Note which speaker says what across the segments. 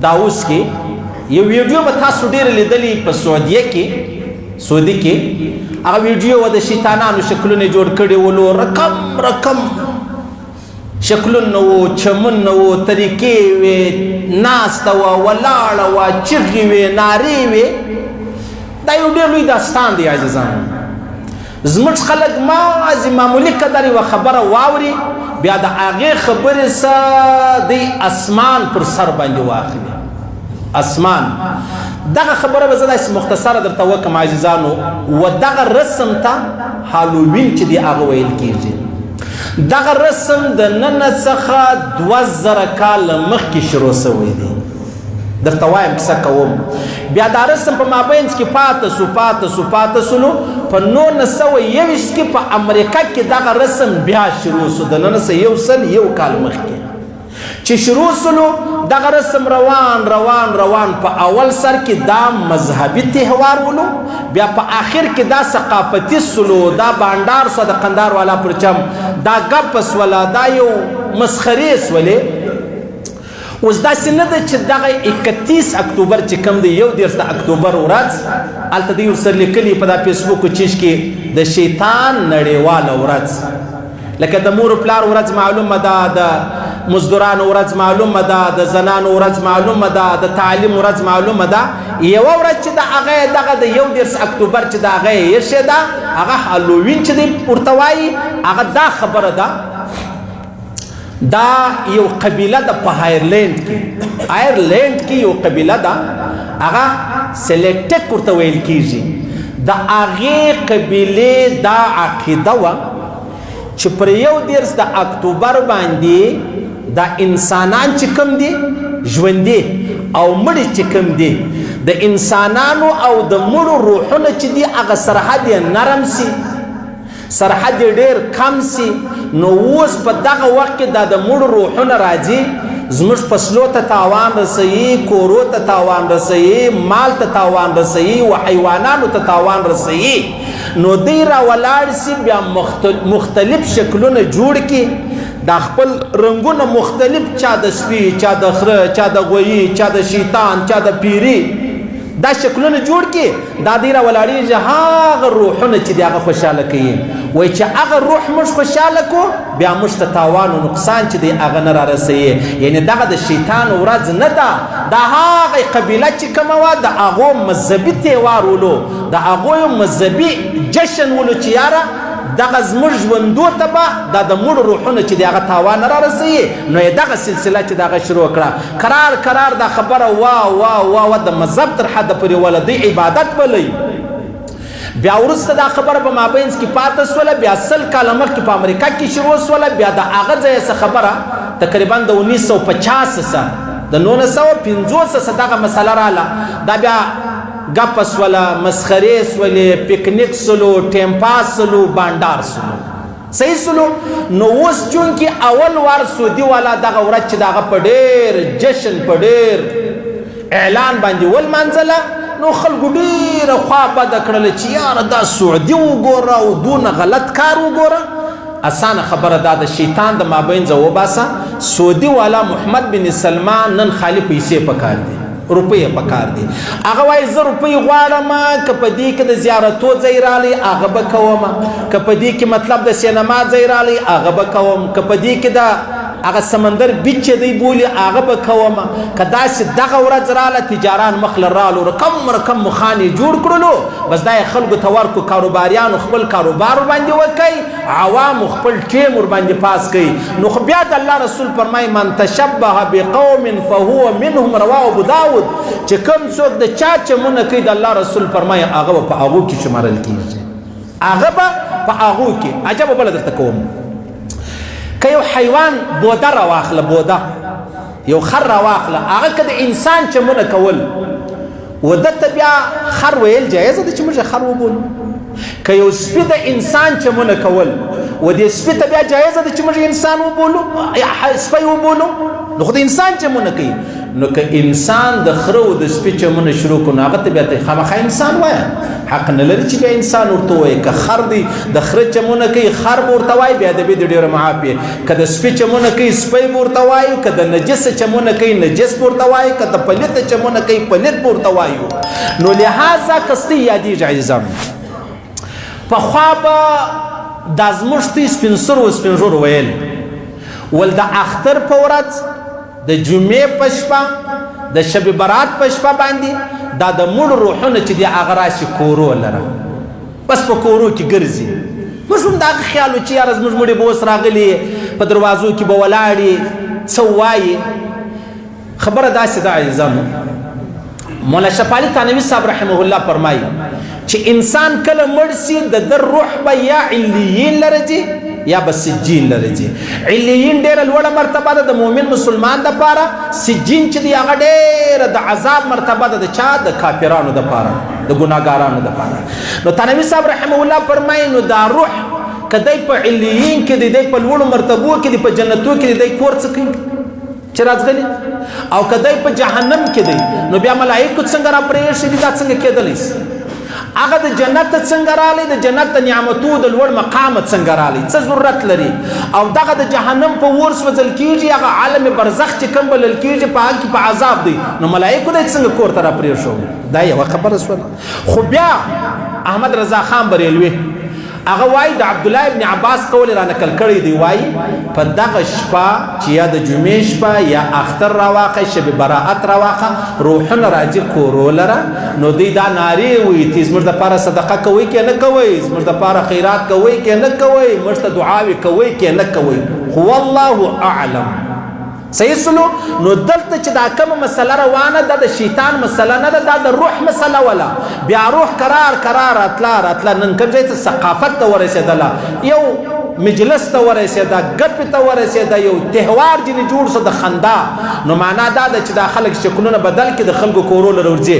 Speaker 1: دا اوس کې یو ویډیو به تاسو ډېر لیدلی په سعودي کې هغه ویډیو د شیطانانو شکلونه جوړ کړي ولو رقم شکلونه وو چمنونه وو طریقې وې ناسته وه ولاړه وه چغې وې نارې وې دا یو ډېر لوی داستان دی عزیزانو زموږ خلک مازې معمولي قدر یوه خبره واوري بیا د هغې خبرې څه دی اسمان پر سر باندې واخلي اسمان دغه خبره به زه داسې مختصره درته وکړم عزیزانو و دغه رسم ته هالووین چې دی هغه ویل کېږي دغه رسم د نن څخه 2000 کاله مخکې شروع شوی دی درته وایم کیسه کوم بیا دا رسم په مابینځ کې پاته سولو په 1921 کې په امریکا کې دغه رسم بیا شروع شو د نن څخه 100 کال مخکې چې شروع سولو دغه رسم روان په اول سر کې دا مذهبي تهوار ولو بیا په آخر کې دا ثقافتي سولو دا بانډار سو د قندار والا پرچم دا ګپس ولا دا یو مسخرې سولې اوس داسې نه ده چې دغه 31 اکتوبر چې کوم دی 11 اکتوبر ورځ هلته دوی ورسره لیکلي په دا فیسبوک چیش کې د شیطان نړیواله ورځ لکه د مور پلار ورځ معلومه ده د مزدورانو ورځ معلومه ده د زنانو ورځ معلومه ده د تعلیم ورځ معلومه ده یوه ورځ چې د هغه دغه د 11 اکتوبر چې د هغه یې ایښې ده هغه هالووین چې دی ورته وایي هغه دا خبره ده دا یو قبیله ده په آیرلینډ کې یو قبیله ده هغه سلیکټک ورته ویل کېږي د هغې قبیلې دا عقیده وه چې پر 11 د اکتوبر باندې دا انسانان چې کوم دي ژوندي او مړي چې کوم دي د انسانانو او د مړو روحونه چې دي هغه سرحد یې نرم سي سرحد یې ډېر کم سي نو اوس په دغه وخت کې دا د مړو روحونه راځي زموږ فصلو ته تاوان رسوي کورو ته تاوان رسوي مال ته تاوان رسوي و حیوانانو ته تاوان رسوي نو دی را ولاړ سي بیا مختلف شکلونه جوړ کړي دا خپل رنګونه مختلف چا د سپي چا د خره چا د غویي چا د شیطان چا د پیري دا شکلونه جوړ کړي دا دی را ولاړېږي هغه روحونه چې د هغه خوشحاله کوي وایي چې هغه روح موږ خوشحاله کو بیا موږ ته تاوان و نقصان چې دی هغه نه رارسوي یعنې دغه د شیطان ورځ نه ده دا هغه قبیله چې کومه وه د هغو مذهبي تهوار ولو د هغو مذهبي جشن ولو چې یاره دغه زموږ ژوندو ته به دا د مړو روحونه چې د هغه تاوان نه رارسوي نو یې دغه سلسله چې د هغه شروع کړه کرار دا خبره وا د مذهب تر حده پورې وله دوی عبادت بلوي بیا وروسته دا خبره په مابینځ کې پاته سوله بیا 100 کاله مخکې په امریکا کې شروع سوله بیا د هغه ځایه څه خبره تقریبا د 1950 څخه د 1950 دغه مسله راله دا بیا ګپه سوله مسخرې سولې پکنیک سلو ټیم پاس سلو بانډار سلو صحیح سلو نو اوس چونکې اول وار سعودي والا دغه ورځ چې د هغه په ډېر جشن په ډېر اعلان باندې ولمانځله نو خلکو ډېره خوا بده کړله چې یاره دا سعودي وګوره او دونه غلط کار وګوره اسانه خبره دا د شیطان د مابینځه وباسه سعودي والا محمد بن سلمان نن خالي پیسې پکار دي روپۍ پکار دي هغه وایي زه روپۍ غواړم که په دې کې د زیارتو ځای رالی هغه به کوم که په دې کې مطلب د سینما ځای رالی هغه به کوم که په دې کې د هغه سمندر بیچ چې دی بولي هغه به کوم که داسې دغه ورځ راله تجاران مخ له رالو رقم مخانې جوړ کړلو بس دا یې خلکو ته ورکړو کاروباریانو خپل کاروبار ورباندې وکئ عوامو خپل ټیم ورباندې پاس کوي نو خو بیا د الله رسول فرمایي من تشبه بقوم فهو منهم رواه ابو داود چې کوم څوک د چا چمونه کوي د الله رسول فرمایي هغه به په هغو کې شمارل کېږي هغه به په هغو کې عجبه بله درته کوم که یو حیوان بوده راواخله بوده یو خر راواخله هغه که د انسان چمونه کول و ده ته بیا خر ویل جایزه ده چې موږ خر وبولو که یو سپي د انسان چمونه کول و دې سپي ته بیا جایزه ده چې موږ انسان وبولو سپی وبولو نو خو د انسان چمونه کوي نو که انسان د خره او د سپي چمونه شروع کړو هغه ته بیا ته خامخا انسان وایه حق نه لري چې بیا انسان ورته وایي که خر دی د خره چمونه کوي خر به ورته وایي بیا د بې د ډېره معافي که د سپي چمونه کوي سپی به ورته وایي که د نجس چمونه کوي نجس به ورته وایي که د پلیته چمونه کوي پلیت به ورته وایو نو لهذا کستی یادېږي عزیزانو پخوا به دا زموږ ته سپین سرو و سپین ږیرو ویل ول د اختر په ورځ د جمعې په شپه د شب برات په شپه باندې دا د مړو روحونه چې دي هغه راشي کورو لره بس په کورو کې ګرځي موږ هم دا خیال و چې یاره زموږ مړي به اوس راغلي په دروازو کې به ولاړي څه وایي خبره داسې ده عزیزانو مولا شفاعي تانوي صاحب رحمه الله فرمایي چې انسان کله مړ سي د در روح به یا علیین لره ځي یا به سجین لره ځي علیین ډېره لوړه مرتبه ده د مؤمن مسلمان دپاره سجین چې دی هغه ډېره د عذاب مرتبه ده د چا د کافرانو دپاره د ګناهګارانو دپاره نو تانوي صاحب رحمه الله فرمایي نو دا روح که دی په علیین کې دی دی په لوړو مرتبو کې دی په جنتو کې دی دی کور څه کوي چې راځغلي او که دی په جهنم کې دی نو بیا ملایکو څنګه را پرېښي دي دا څنګه کېدلی شي هغه د جنت څنګه رالی د جنت د نعمتو د لوړ مقامه څنګه رالی څه ضرورت لري او دغه د جهنم په اور سوځل کېږي هغه عالم برزخ چې کوم بلل کېږي په هغه کې په عذاب دی نو ملایکو دی څنګه کور ته را پرېښو دا یوه خبره شوله خو بیا احمد رضا خان بریلوي هغه وایي د عبدالله ابن عباس قول را نقل کړی دی وایي په دغه شپه چې یا د جمعې شپه یا اختر راواخه شب براعت راواخه روحونه راځي کورو لره نو دوی دا نارې وایي چې زموږ دپاره صدقه کوئ که نه کوئ زموږ دپاره خیرات کوئ که نه کوئ موږ ته دعاوې کوئ که نه کوئ خو والله اعلم صحیح سلو نو دلته چې دا کومه مسله روانه ده د شیطان مسله نه ده دا د روح مسله ولا بیا روح قرار راتله نن کوم ځای ته ثقافت ته ورسېدله یو مجلس ته ورسېده ګپې ته ورسېده یو تهوار ځینې جوړ شو د خندا نو معنا دا ده چې دا خلک شکلونه بدل کړي د خلکو کورو لره ورځي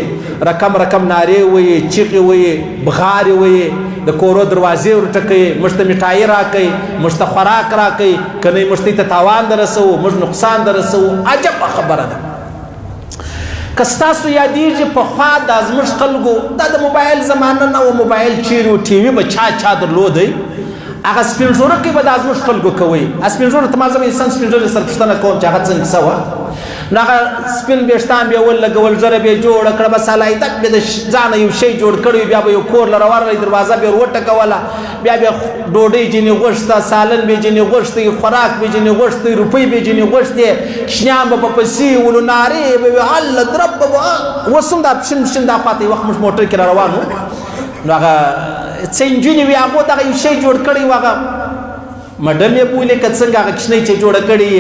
Speaker 1: رقم نارې وایي چیغې وایي بغارې وایي د کورو دروازې ورټکوي موږ ته مټایي راکوي موږ ته خوراک راکوي که نه موږ ته تاوان درسوو موږ نقصان درسوو عجبه خبره ده که ستاسو یادېږي پخوا دا زموږ خلکو دا د موبایل زمانه نه و موبایل چیرې و ټي وي به چا درلودی هغه سپین ږیرو به دا زموږ خلکو کوي سپین ږیرو ته ما زه انسان سپین ږیرو سره پوښتنه کوم چې هغه څنګه څه وه نو هغه سپین ویښتان بیا ولګول ږیره به یې جوړه کړه بس هلایدک به د ځانه یو شی جوړ کړی بیا به یو کور لره ورغی دروازه به یې وټکوله بیا ډوډۍ ځینې غوښته سالن به یې ځینې غوښتی خوراک به یې ځینې غوښتی روپۍ به یې ځینې غوښتې کشنیان به په پسې ولو نارې به وي الله درب به اوس هم دا پشن دا خواته یو وخت موږ موټر کې را روان وو نو هغه څه نجونې وي هغو دغه یو شی جوړ کړی و هغه مډم یې بولې که څنګه هغه کښنۍ چې جوړه کړې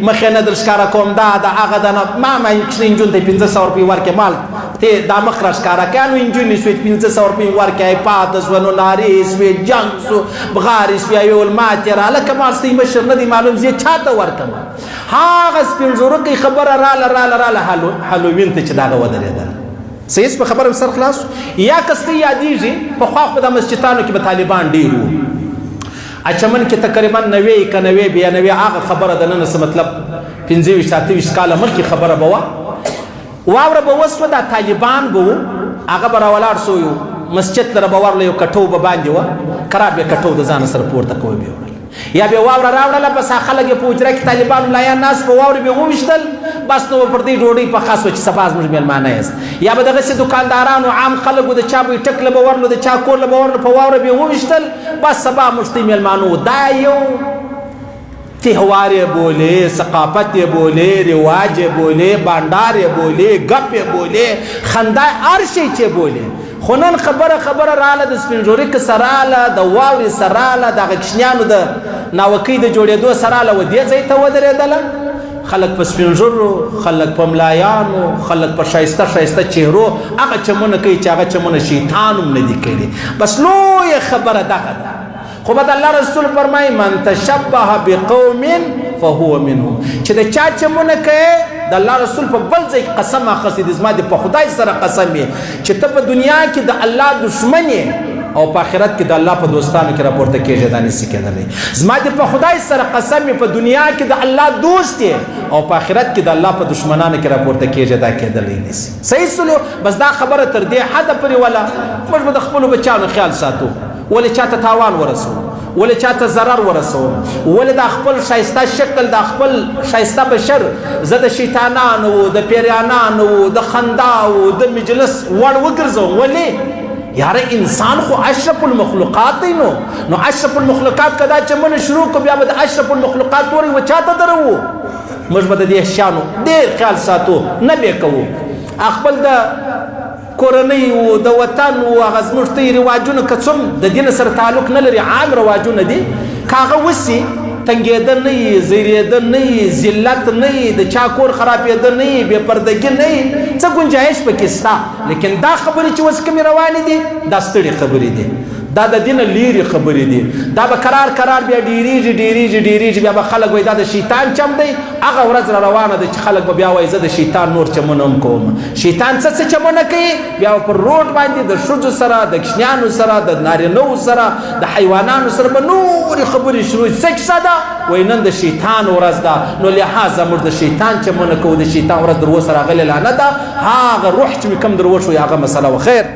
Speaker 1: مخ یې نه در ښکاره کوم دا د هغه د نه ما کښنۍ نجون ته یې 500 روپۍ ورکړې مال ته دا مخ را ښکاره کړه نو نجونې سوې 500 روپۍ ورکړې پاته سوه نو نارې سوې جنګ سو بغارې سوې ویې مات یې راله که ما ستاسې مشر نه دی معلوم زه چا ته ورکړم هغه سپین ږیرکی خبره راله هالووین ته چې دغه ودرېدل صحیح په خبره سر خلاص یا کسته یادېږي پخوا خو د مسجدانو کې به طالبان ډېر وو اچمن کې تقریبا 90 که 90 بیا 90 هغه خبره د نن څه مطلب 25-27 کاله مخکې خبره به وه واوره به وسوه دا طالبان به وو هغه به راولاړ سو یو مسجد لره به ورله یو کټو به باندې وه قرار به کټو د ځانه سره پورته کوی به وړل یا به واوره راوړله بس خلک یې په حجره کې طالبان ملایان ناست په واورې به یې وویشتل بس نو پر دې ډوډۍ په خاص وه چې سبا زموږ مېلمانه یاست یا به دغسې دکاندارانو عام خلکو د چا به یې ټکله به ورلو د چا کور له به ورلو په واوره به یې وویشتل بس سبا موږ ته مېلمانه وو دا یو تهوار یې بولې ثقافت یې بولې رواج یې بولې بانډار یې بولې ګپ یې بولې خندا هر شی چې بولې خو نن خبره راله د سپین ږیرکو سره راله د واورې سره راله د هغه کشنیانو د ناوکۍ د جوړېدو سره راله و دې ځای ته ودرېدله خلک په سپین ږیرو خلک په ملایانو خلک په ښایسته چهرو هغه چمونه کوي چې هغه چمونه شیطان هم نه دي کړي بس لویه خبره دغه ده خو به د الله رسول فرمایي من تشبه بقوم فهو منهم چې د چا چمونه کوي د الله رسول په بل ځای کې قسم اخیستی دی زما د په خدای سره قسم یې چې ته په دنیا کې د الله دشمن یې او په آخرت کې د الله په دوستانو کې راپورته کېږي دا نشي کېدلی زما دې په خدای سره قسم په دنیا کې د الله دوست یې او په آخرت کې د الله په دشمنانو کې راپورته کېږي دا کېدلی نشي صحیح سلو بس دا خبره تر دې حده پورې ولا موږ به د خپلو بچیانو خیال ساتو ولې چاته تاوان ورسو ولې چاته ضرر ورسو ولې دا خپل ښایسته شکل دا خپل ښایسته بشر زه د شیطانانو د پیریانانو د خنداو د مجلس وړ وګرځوم ولې یاره انسان خو اشرف المخلوقات دی نو اشرف المخلوقات کدا چې من شروع کو بیا به د اشرف المخلوقات ورې و چاته درو موږ به د دې شانو ډېر خیال ساتو نه به کوو خپل د کورنۍ او د وطن او هغه زموږ ته رواجونه که څوم د دین سره تعلق نه لري عام رواجونه دي که هغه وسي تنګېدل نه وي زیرېدل نه وي ذلت نه وي د چا کور خرابېدل نه وي بې پردګي نه وي څه ګنجایش پکې شته لیکن دا خبرې چې اوس کومې روانې دي دا ستړې خبرې دي دا د دینه لیرې خبرې دي دا به کرار بیا ډېرېږي بیا به خلک وایي دا د شیطان چم دی هغه ورځ را روانه ده چې خلک به بیا وایي زه د شیطان نور چمونه هم کوم شیطان څه چمونه کوي بیا پر روډ باندې د ښځو سره د کشنیانو سره د نارینهو سره د حیوانانو سره به نورې خبرې شروع څه کیسه ده وایي نن د شیطان ورځ ده نو لحاظه موږ د شیطان چمونه کوو د شیطان ورځ در اوسه راغلې لا نه ده هغه روح چې مې کوم در وښوی هغه مسله و خیر